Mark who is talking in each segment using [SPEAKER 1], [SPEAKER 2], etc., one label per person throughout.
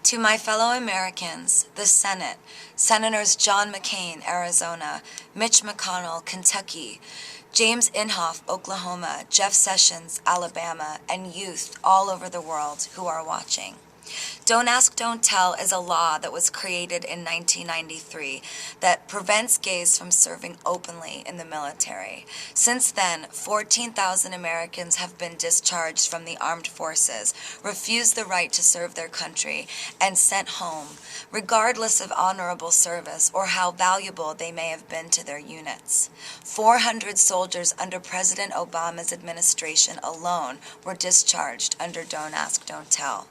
[SPEAKER 1] To my fellow Americans, the Senate, Senators John McCain, Arizona, Mitch McConnell, Kentucky, James Inhofe, Oklahoma, Jeff Sessions, Alabama, and youth all over the world who are watching. Don't Ask, Don't Tell is a law that was created in 1993 that prevents gays from serving openly in the military. Since then, 14,000 Americans have been discharged from the armed forces, refused the right to serve their country, and sent home, regardless of honorable service or how valuable they may have been to their units. 400 soldiers under President Obama's administration alone were discharged under Don't Ask, Don't Tell.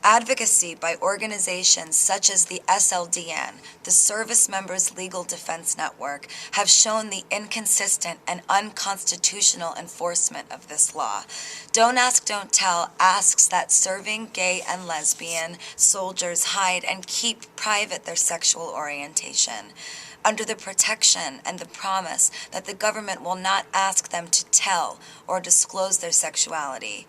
[SPEAKER 1] Advocacy by organizations such as the SLDN, the Service Members Legal Defense Network, have shown the inconsistent and unconstitutional enforcement of this law. Don't Ask, Don't Tell asks that serving gay and lesbian soldiers hide and keep private their sexual orientation, under the protection and the promise that the government will not ask them to tell or disclose their sexuality.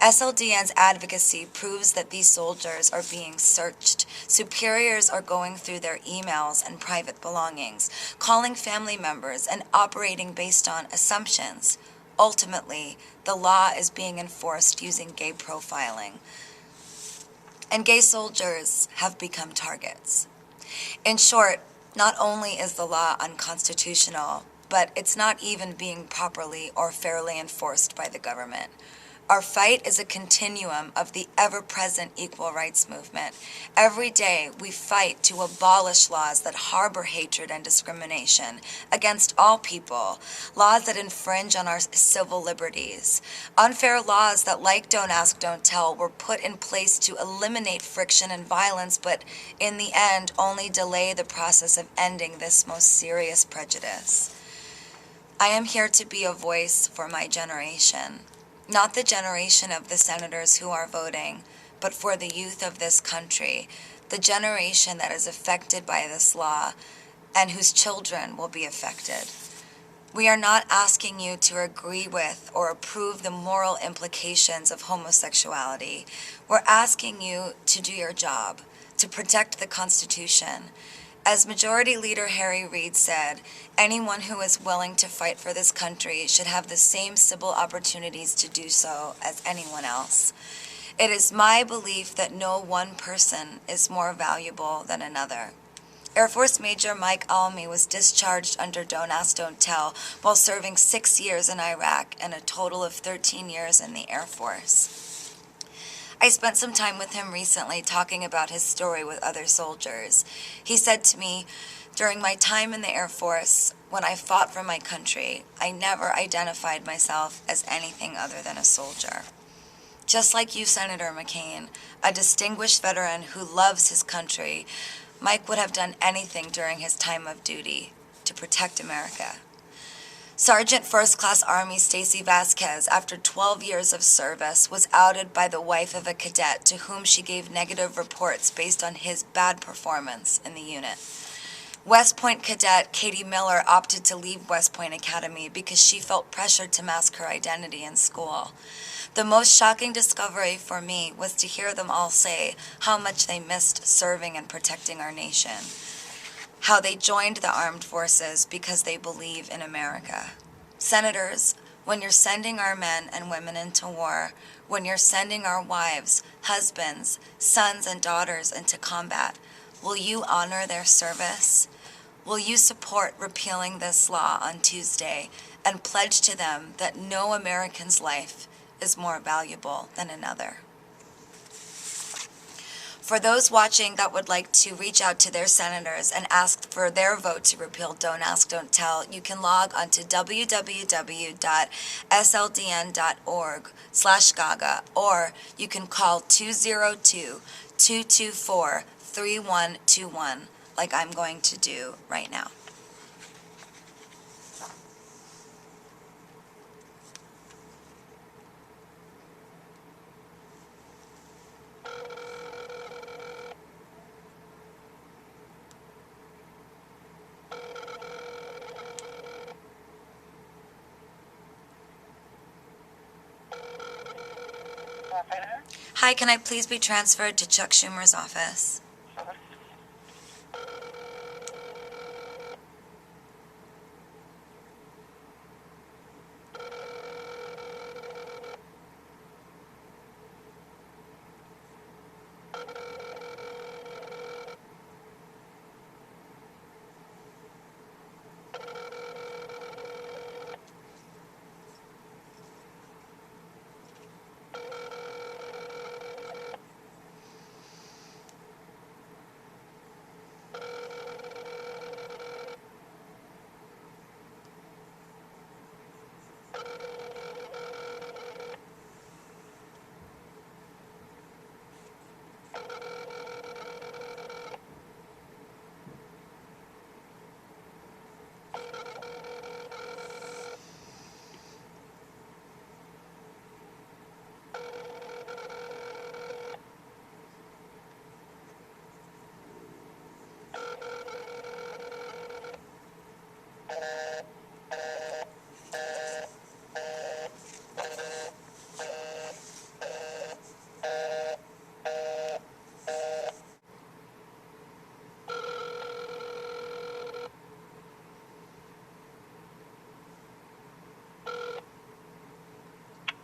[SPEAKER 1] SLDN's advocacy proves that these soldiers are being searched. Superiors are going through their emails and private belongings, calling family members and operating based on assumptions. Ultimately, the law is being enforced using gay profiling. And gay soldiers have become targets. In short, not only is the law unconstitutional, but it's not even being properly or fairly enforced by the government. Our fight is a continuum of the ever-present equal rights movement. Every day we fight to abolish laws that harbor hatred and discrimination against all people, laws that infringe on our civil liberties, unfair laws that, like Don't Ask, Don't Tell, were put in place to eliminate friction and violence, but in the end only delay the process of ending this most serious prejudice. I am here to be a voice for my generation. Not the generation of the senators who are voting, but for the youth of this country, the generation that is affected by this law and whose children will be affected. We are not asking you to agree with or approve the moral implications of homosexuality. We're asking you to do your job, to protect the Constitution. As Majority Leader Harry Reid said, anyone who is willing to fight for this country should have the same civil opportunities to do so as anyone else. It is my belief that no one person is more valuable than another. Air Force Major Mike Almy was discharged under Don't Ask, Don't Tell while serving 6 years in Iraq and a total of 13 years in the Air Force. I spent some time with him recently talking about his story with other soldiers. He said to me, during my time in the Air Force, when I fought for my country, I never identified myself as anything other than a soldier. Just like you, Senator McCain, a distinguished veteran who loves his country, Mike would have done anything during his time of duty to protect America. Sergeant First Class Army Stacy Vasquez, after 12 years of service, was outed by the wife of a cadet to whom she gave negative reports based on his bad performance in the unit. West Point cadet Katie Miller opted to leave West Point Academy because she felt pressured to mask her identity in school. The most shocking discovery for me was to hear them all say how much they missed serving and protecting our nation. How they joined the armed forces because they believe in America. Senators, when you're sending our men and women into war, when you're sending our wives, husbands, sons, and daughters into combat, will you honor their service? Will you support repealing this law on Tuesday and pledge to them that no American's life is more valuable than another? For those watching that would like to reach out to their senators and ask for their vote to repeal Don't Ask, Don't Tell, you can log on to www.sldn.org/Gaga, or you can call 202-224-3121, like I'm going to do right now. Hi, can I please be transferred to Chuck Schumer's office?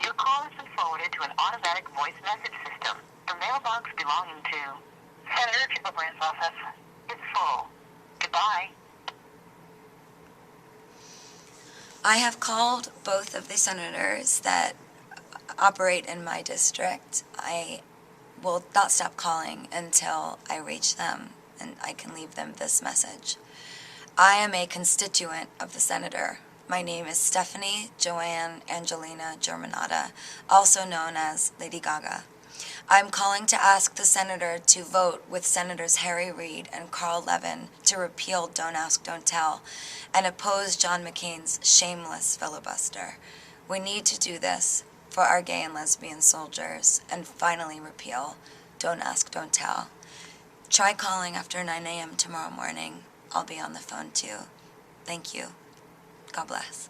[SPEAKER 2] Your call has been forwarded to an automatic voice message system. The mailbox belonging to Senator Kilbrand's office is full. Goodbye.
[SPEAKER 1] I have called both of the senators that operate in my district. I will not stop calling until I reach them and I can leave them this message. I am a constituent of the senator. My name is Stephanie Joanne Angelina Germanata, also known as Lady Gaga. I'm calling to ask the senator to vote with Senators Harry Reid and Carl Levin to repeal Don't Ask, Don't Tell and oppose John McCain's shameless filibuster. We need to do this for our gay and lesbian soldiers and finally repeal Don't Ask, Don't Tell. Try calling after 9 a.m. tomorrow morning. I'll be on the phone too. Thank you. God bless.